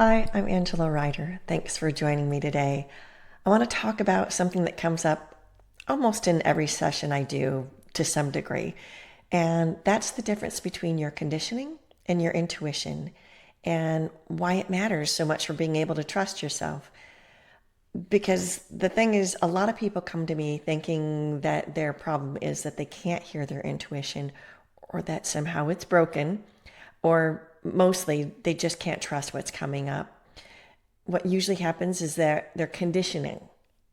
Hi, I'm Angela Ryder. Thanks for joining me today. I want to talk about something that comes up almost in every session I do to some degree, and that's the difference between your conditioning and your intuition and why it matters so much for being able to trust yourself. Because the thing is, a lot of people come to me thinking that their problem is that they can't hear their intuition or that somehow it's broken, or mostly they just can't trust what's coming up. What usually happens is that their conditioning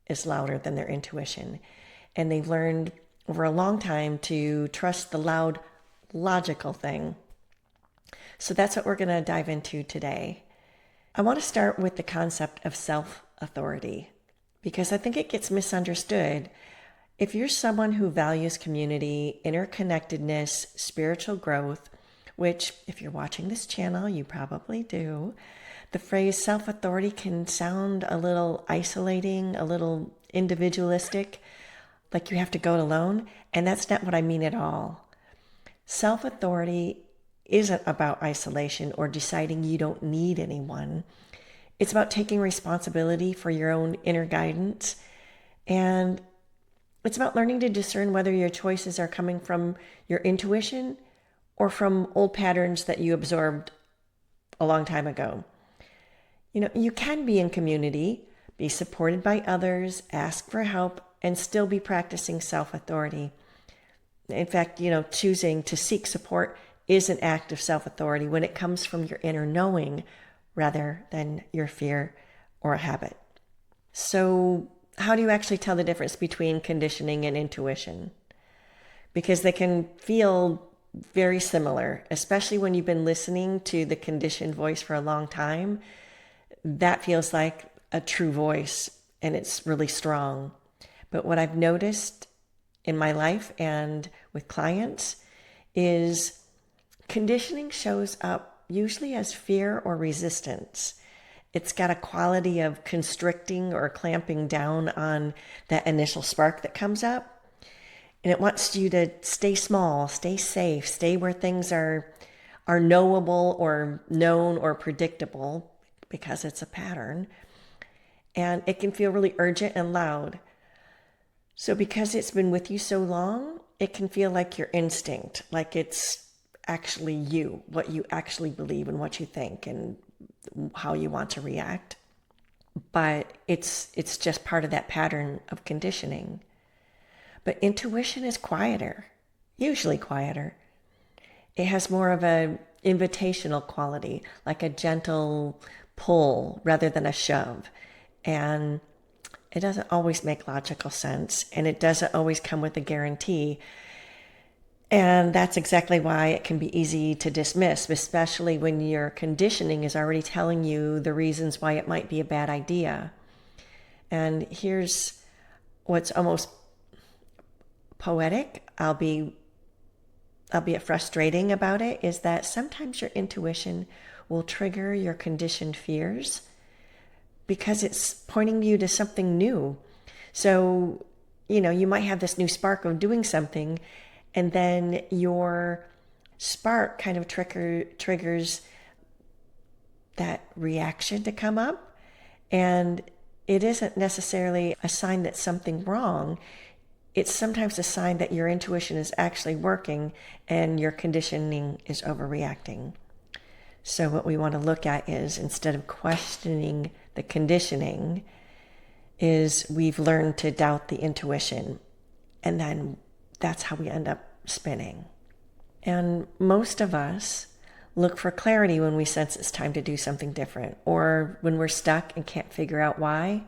is louder than their intuition. And they've learned over a long time to trust the loud, logical thing. So that's what we're going to dive into today. I want to start with the concept of self authority because I think it gets misunderstood. If you're someone who values community, interconnectedness, spiritual growth, which if you're watching this channel, you probably do, the phrase self authority can sound a little isolating, a little individualistic, like you have to go it alone. And that's not what I mean at all. Self authority isn't about isolation or deciding you don't need anyone. It's about taking responsibility for your own inner guidance. And it's about learning to discern whether your choices are coming from your intuition or from old patterns that you absorbed a long time ago. You can be in community, be supported by others, ask for help, and still be practicing self-authority. In fact, choosing to seek support is an act of self-authority when it comes from your inner knowing rather than your fear or a habit. So, how do you actually tell the difference between conditioning and intuition? Because they can feel very similar, especially when you've been listening to the conditioned voice for a long time. That feels like a true voice and it's really strong. But what I've noticed in my life and with clients is conditioning shows up usually as fear or resistance. It's got a quality of constricting or clamping down on that initial spark that comes up. And it wants you to stay small, stay safe, stay where things are knowable or known or predictable because it's a pattern. And it can feel really urgent and loud. So because it's been with you so long, it can feel like your instinct, like it's actually you, what you actually believe and what you think and how you want to react. But it's just part of that pattern of conditioning. But intuition is quieter, usually quieter. It has more of an invitational quality, like a gentle pull rather than a shove. And it doesn't always make logical sense, and it doesn't always come with a guarantee. And that's exactly why it can be easy to dismiss, especially when your conditioning is already telling you the reasons why it might be a bad idea. And here's what's almost poetic, albeit frustrating about it, is that sometimes your intuition will trigger your conditioned fears because it's pointing you to something new. So, you might have this new spark of doing something, and then your spark kind of triggers that reaction to come up. And it isn't necessarily a sign that something's wrong. It's sometimes a sign that your intuition is actually working and your conditioning is overreacting. So what we want to look at is, instead of questioning the conditioning, is we've learned to doubt the intuition. And then that's how we end up spinning. And most of us look for clarity when we sense it's time to do something different, or when we're stuck and can't figure out why.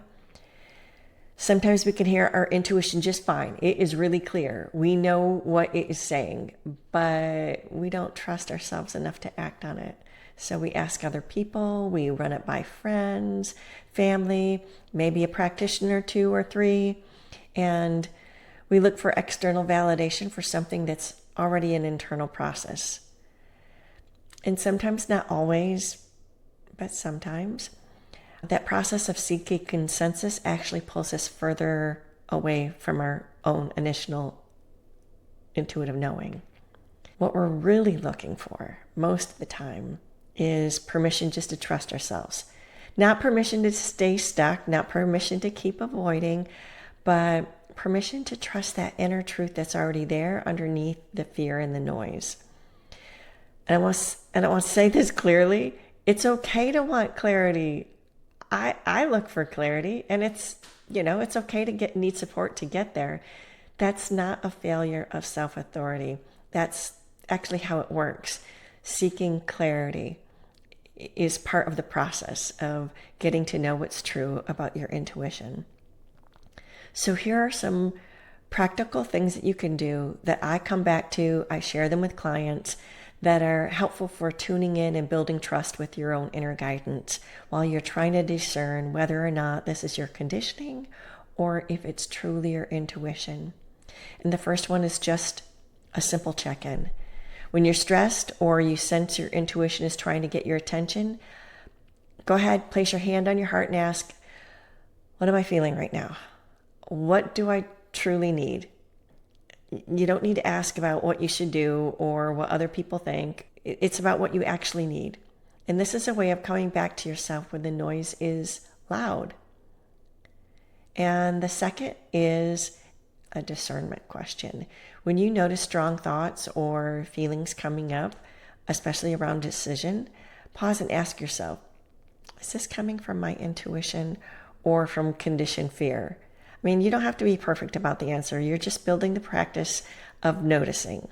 Sometimes we can hear our intuition just fine. It is really clear. We know what it is saying, but we don't trust ourselves enough to act on it. So we ask other people, we run it by friends, family, maybe a practitioner or two or three, and we look for external validation for something that's already an internal process. And sometimes, not always, but sometimes, that process of seeking consensus actually pulls us further away from our own initial intuitive knowing. What we're really looking for most of the time is permission just to trust ourselves. Not permission to stay stuck, not permission to keep avoiding, but permission to trust that inner truth that's already there underneath the fear and the noise. And I want to say this clearly. It's okay to want clarity. I look for clarity, and it's okay to need support to get there. That's not a failure of self-authority. That's actually how it works. Seeking clarity is part of the process of getting to know what's true about your intuition. So here are some practical things that you can do that I come back to. I share them with clients that are helpful for tuning in and building trust with your own inner guidance while you're trying to discern whether or not this is your conditioning or if it's truly your intuition. And the first one is just a simple check-in. When you're stressed or you sense your intuition is trying to get your attention, go ahead, place your hand on your heart and ask, what am I feeling right now? What do I truly need? You don't need to ask about what you should do or what other people think. It's about what you actually need. And this is a way of coming back to yourself when the noise is loud. And the second is a discernment question. When you notice strong thoughts or feelings coming up, especially around decision, pause and ask yourself, is this coming from my intuition or from conditioned fear? I mean, you don't have to be perfect about the answer. You're just building the practice of noticing.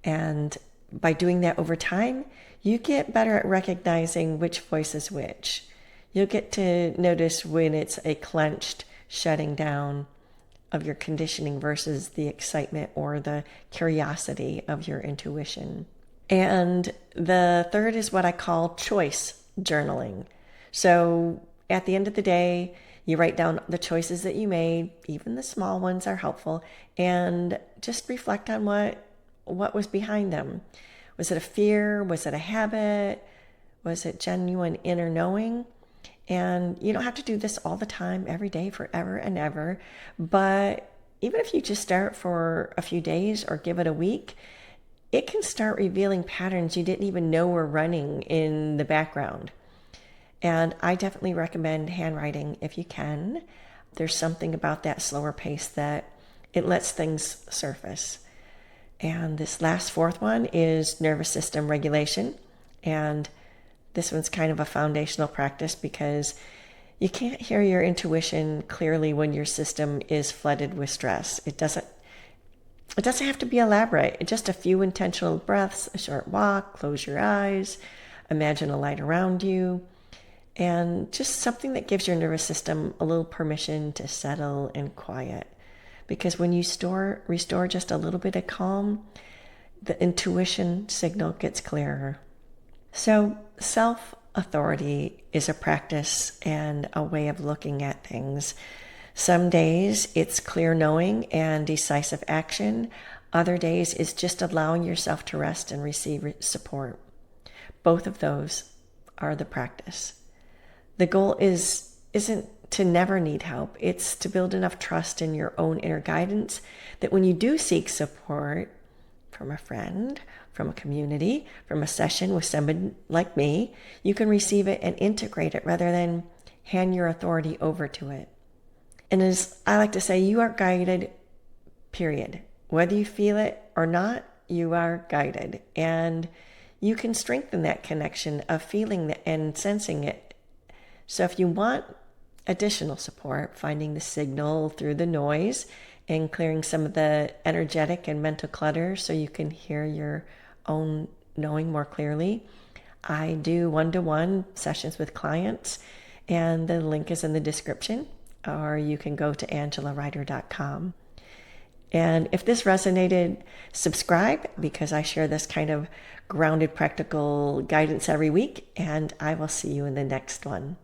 And by doing that over time, you get better at recognizing which voice is which. You'll get to notice when it's a clenched shutting down of your conditioning versus the excitement or the curiosity of your intuition. And the third is what I call choice journaling. So at the end of the day, you write down the choices that you made, even the small ones are helpful, and just reflect on what was behind them. Was it a fear? Was it a habit? Was it genuine inner knowing? And you don't have to do this all the time, every day, forever and ever. But even if you just start for a few days or give it a week, it can start revealing patterns you didn't even know were running in the background. And I definitely recommend handwriting if you can. There's something about that slower pace that it lets things surface. And this last fourth one is nervous system regulation. And this one's kind of a foundational practice because you can't hear your intuition clearly when your system is flooded with stress. It doesn't have to be elaborate. Just a few intentional breaths, a short walk, close your eyes, imagine a light around you. And just something that gives your nervous system a little permission to settle and quiet. Because when you restore just a little bit of calm, the intuition signal gets clearer. So self-authority is a practice and a way of looking at things. Some days it's clear knowing and decisive action. Other days it's just allowing yourself to rest and receive support. Both of those are the practice. The goal isn't to never need help. It's to build enough trust in your own inner guidance that when you do seek support from a friend, from a community, from a session with somebody like me, you can receive it and integrate it rather than hand your authority over to it. And as I like to say, you are guided, period. Whether you feel it or not, you are guided. And you can strengthen that connection of feeling and sensing it. So if you want additional support, finding the signal through the noise and clearing some of the energetic and mental clutter so you can hear your own knowing more clearly, I do one-to-one sessions with clients, and the link is in the description, or you can go to AngelaRyder.com. And if this resonated, subscribe, because I share this kind of grounded, practical guidance every week, and I will see you in the next one.